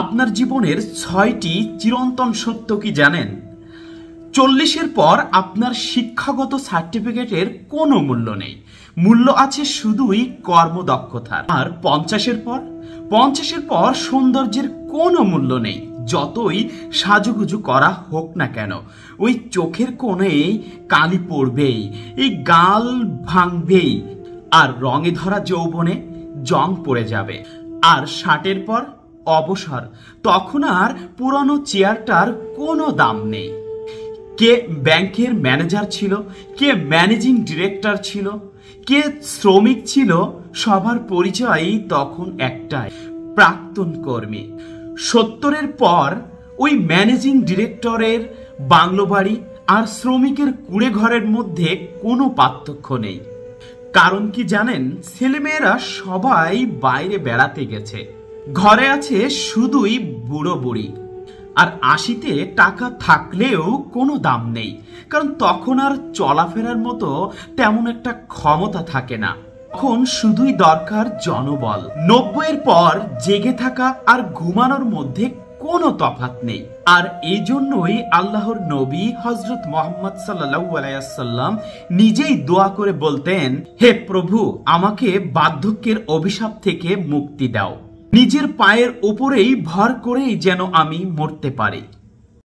আপনার জীবনের 6টি চিরন্তন সত্য কি জানেন? 40-এর পর আপনার শিক্ষাগত সার্টিফিকেটের কোনো মূল্য নেই, মূল্য আছে শুধুই কর্মদক্ষতার। আর 50-এর পর সৌন্দর্যের কোনো মূল্য নেই, যতই সাজুগুজু করা হোক না কেন। ওই চোখের কোণেই কালি পড়বেই, এই গাল ভাঙবেই, আর রঙে ধরা যৌবনে জং পড়ে যাবে। আর 60-এর পর অবসর, তখন আর পুরনো চেয়ারটার কোনো দাম নেই। কে ব্যাংকের ম্যানেজার ছিল, কে ম্যানেজিং ডিরেক্টর ছিল, কে শ্রমিক ছিল, সবার পরিচয়ই তখন একটাই, প্রাক্তন কর্মী। 70-এর পর ওই ম্যানেজিং ডিরেক্টরের বাংলো বাড়ি আর শ্রমিকের কুড়ে ঘরের মধ্যে কোনো পার্থক্য নেই। কারণ কি জানেন? ছেলেমেয়েরা সবাই বাইরে বেড়াতে গেছে, ঘরে আছে শুধুই বুড়ো বুড়ি। আর 80-তে টাকা থাকলেও কোনো দাম নেই, কারণ তখন আর চলাফেরার মতো তেমন একটা ক্ষমতা থাকে না, তখন শুধুই দরকার জনবল। 90-এর পর জেগে থাকা আর ঘুমানোর মধ্যে কোনো তফাৎ নেই। আর এই জন্যই আল্লাহর নবী হযরত মুহাম্মদ সাল্লাল্লাহু আলাইহি ওয়াসাল্লাম নিজেই দোয়া করে বলতেন, হে প্রভু, আমাকে বার্ধক্যের অভিশাপ থেকে মুক্তি দাও, নিজের পায়ের উপরেই ভর করেই যেন আমি মরতে পারি।